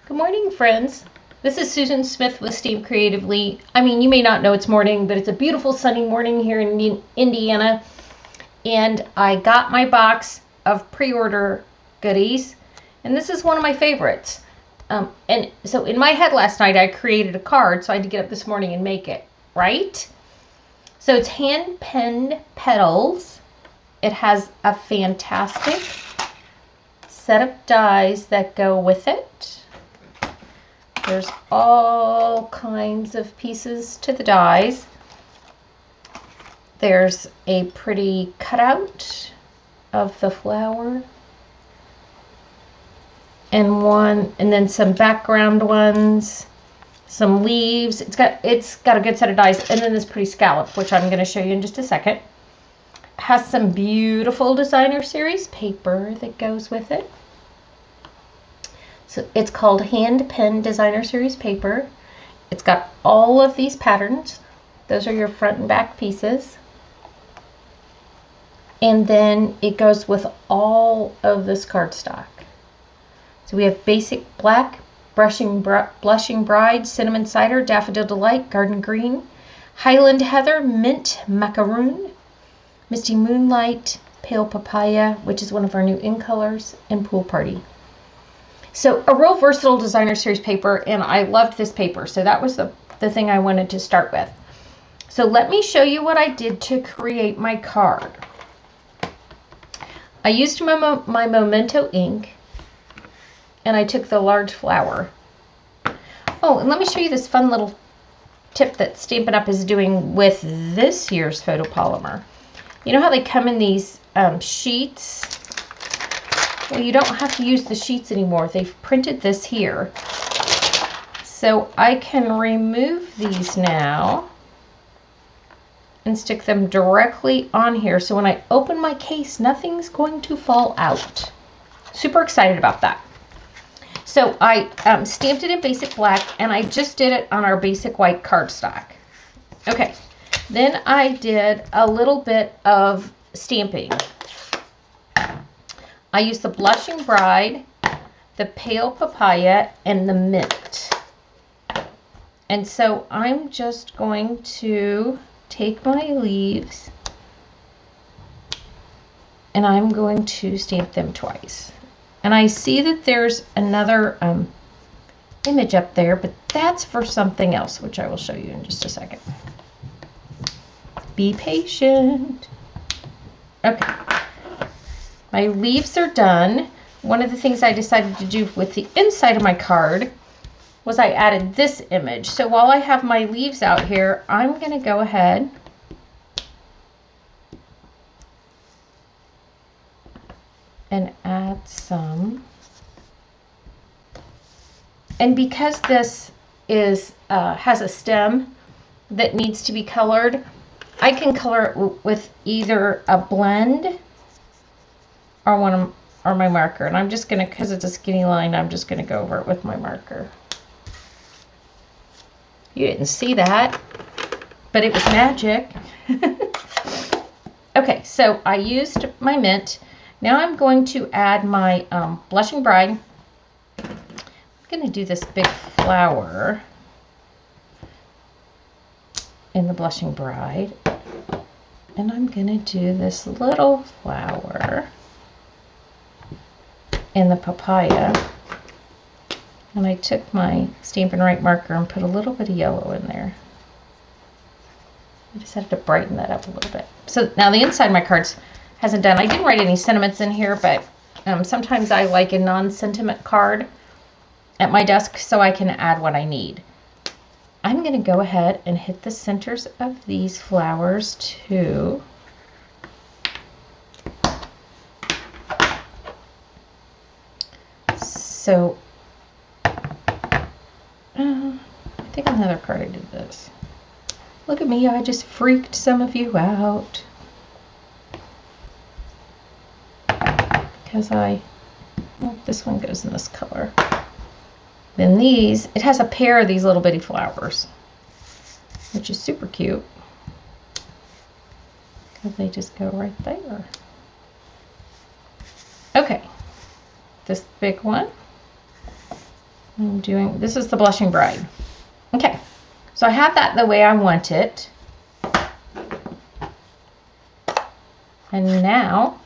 Good morning, friends. This is Susan Smith with StampCreatively. I mean, you may not know it's morning, but it's a beautiful sunny morning here in Indiana. And I got my box of pre-order goodies, and this is one of my favorites. And so in my head last night, I created a card, so I had to get up this morning and make it, right? So it's hand-penned Petals. It has a fantastic set of dies that go with it. There's all kinds of pieces to the dies. There's a pretty cutout of the flower and then some background ones, some leaves. It's got a good set of dies, and then this pretty scallop, which I'm going to show you in just a second. Has some beautiful designer series paper that goes with it. So it's called Hand Pen Designer Series paper. It's got all of these patterns. Those are your front and back pieces. And then it goes with all of this cardstock. So we have basic black, blushing bride, cinnamon cider, daffodil delight, garden green, highland heather, mint macaroon, misty moonlight, pale papaya, which is one of our new in colors, and pool party. So a real versatile designer series paper, and I loved this paper. So that was the thing I wanted to start with. So let me show you what I did to create my card. I used my Memento ink, and I took the large flower. Oh, and let me show you this fun little tip that Stampin' Up! Is doing with this year's photopolymer. You know how they come in these sheets? Well, you don't have to use the sheets anymore. They've printed this here. So I can remove these now and stick them directly on here. So when I open my case, nothing's going to fall out. Super excited about that. So I stamped it in basic black, and I just did it on our basic white cardstock. Okay, then I did a little bit of stamping. I used the Blushing Bride, the Pale Papaya, and the Mint. And so I'm just going to take my leaves and I'm going to stamp them twice. And I see that there's another image up there, but that's for something else, which I will show you in just a second. Be patient. Okay. My leaves are done. One of the things I decided to do with the inside of my card was I added this image. So while I have my leaves out here, I'm going to go ahead and add some. And because this is has a stem that needs to be colored, I can color it with either a blend or my marker. And I'm just going to, because it's a skinny line, I'm just going to go over it with my marker. You didn't see that, but it was magic. Okay, so I used my mint. Now I'm going to add my Blushing Bride. I'm going to do this big flower in the Blushing Bride. And I'm going to do this little flower in the papaya. And I took my Stampin' Right marker and put a little bit of yellow in there. I just had to brighten that up a little bit. So now the inside of my cards hasn't done. I didn't write any sentiments in here, but sometimes I like a non-sentiment card at my desk so I can add what I need. I'm going to go ahead and hit the centers of these flowers too. So, I think on another card I did this. Look at me, I just freaked some of you out. Because this one goes in this color. Then these, it has a pair of these little bitty flowers, which is super cute. Because they just go right there. Okay, this big one. This is the Blushing Bride. Okay, so I have that the way I want it. And now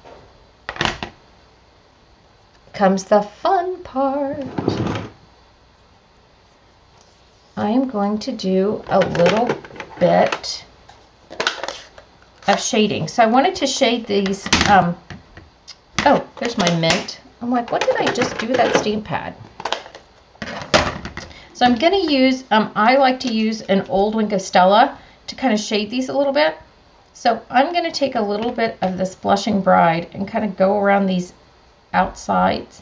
comes the fun part. I am going to do a little bit of shading. So I wanted to shade these, oh, there's my mint. I'm like, what did I just do with that stamp pad? So I'm going to use, I like to use an old Wink of Stella to kind of shade these a little bit. So I'm going to take a little bit of this Blushing Bride and kind of go around these outsides.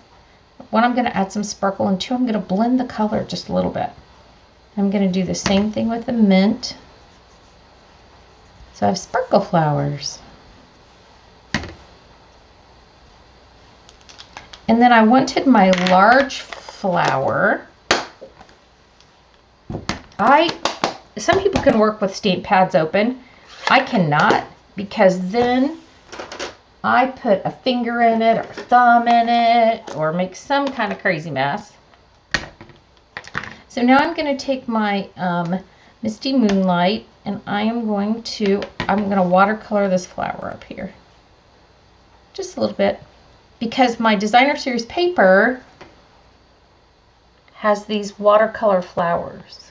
One, I'm going to add some sparkle, and two, I'm going to blend the color just a little bit. I'm going to do the same thing with the mint. So I have sparkle flowers. And then I wanted my large flower. Some people can work with stamp pads open. I cannot, because then I put a finger in it or a thumb in it or make some kind of crazy mess. So now I'm going to take my Misty Moonlight, and I'm going to watercolor this flower up here. Just a little bit, because my Designer Series paper has these watercolor flowers.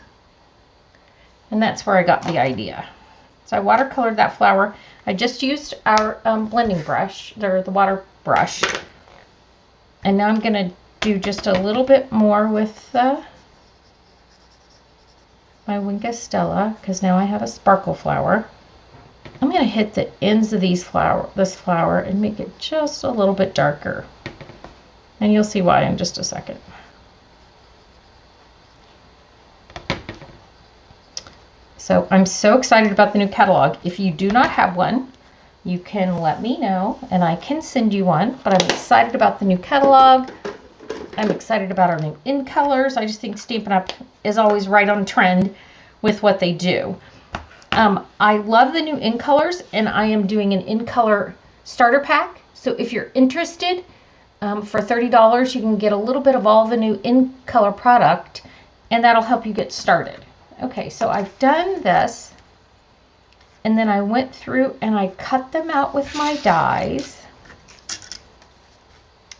And that's where I got the idea. So I watercolored that flower. I just used our blending brush, the water brush. And now I'm going to do just a little bit more with my Wink of Stella, because now I have a sparkle flower. I'm going to hit the ends of this flower and make it just a little bit darker. And you'll see why in just a second. So I'm so excited about the new catalog. If you do not have one, you can let me know and I can send you one. But I'm excited about the new catalog. I'm excited about our new in colors. I just think Stampin' Up! Is always right on trend with what they do. I love the new in colors, and I am doing an in color starter pack. So if you're interested, for $30, you can get a little bit of all the new in color product, and that'll help you get started. Okay, so I've done this, and then I went through and I cut them out with my dies.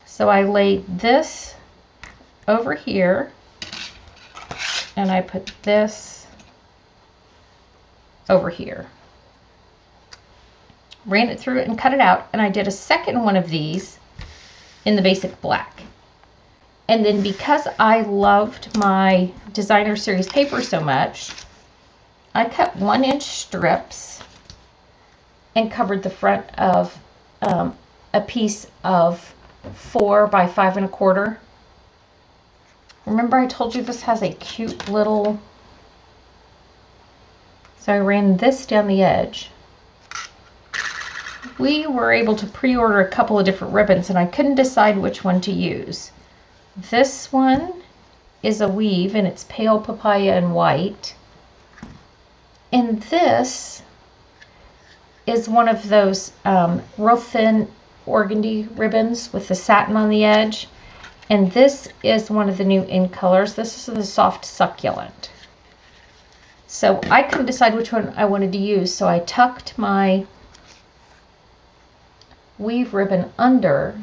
So I laid this over here, and I put this over here. Ran it through it and cut it out, and I did a second one of these in the basic black. And then because I loved my Designer Series paper so much, I cut 1-inch strips and covered the front of a piece of 4 by 5 1/4. Remember I told you this has a cute little, so I ran this down the edge. We were able to pre-order a couple of different ribbons, and I couldn't decide which one to use. This one is a weave, and it's pale papaya and white. And this is one of those real thin organdy ribbons with the satin on the edge. And this is one of the new in colors. This is the soft succulent. So I couldn't decide which one I wanted to use, so I tucked my weave ribbon under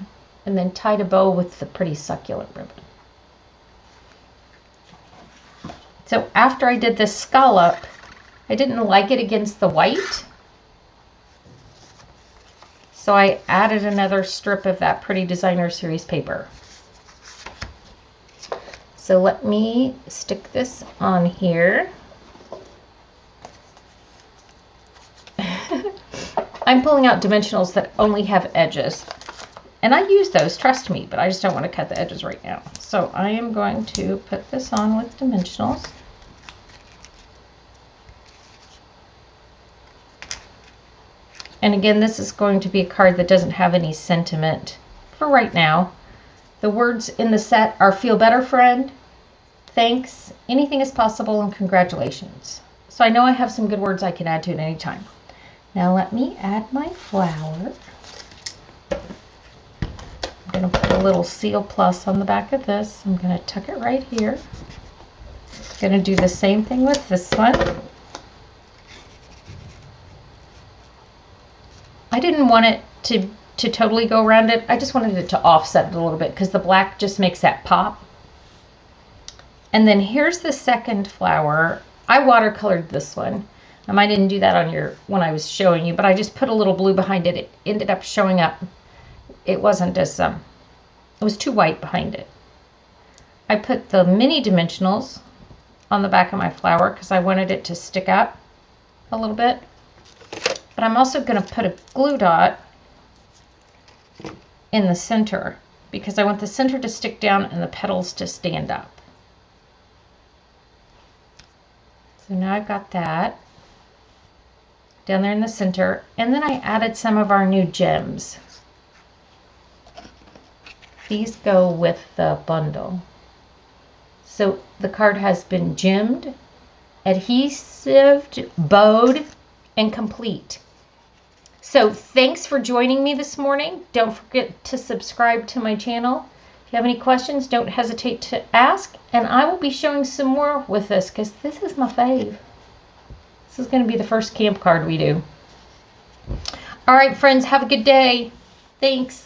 and then tied a bow with the pretty succulent ribbon. So after I did this scallop, I didn't like it against the white, so I added another strip of that pretty Designer Series paper. So let me stick this on here. I'm pulling out dimensionals that only have edges. And I use those, trust me, but I just don't want to cut the edges right now. So I am going to put this on with dimensionals. And again, this is going to be a card that doesn't have any sentiment for right now. The words in the set are feel better, friend, thanks, anything is possible, and congratulations. So I know I have some good words I can add to it any time. Now let me add my flower. I'm going to put a little seal plus on the back of this. I'm going to tuck it right here. Going to do the same thing with this one. I didn't want it to totally go around it. I just wanted it to offset it a little bit because the black just makes that pop. And then here's the second flower. I watercolored this one. I didn't do that on when I was showing you, but I just put a little blue behind it. It ended up showing up. It wasn't as it was too white behind it. I put the mini dimensionals on the back of my flower because I wanted it to stick up a little bit. But I'm also going to put a glue dot in the center because I want the center to stick down and the petals to stand up. So now I've got that down there in the center, and then I added some of our new gems. These go with the bundle. So the card has been gemmed, adhesived, bowed, and complete. So thanks for joining me this morning. Don't forget to subscribe to my channel. If you have any questions, don't hesitate to ask, and I will be showing some more with this because this is my fave. This is going to be the first camp card we do. All right, friends, have a good day. Thanks.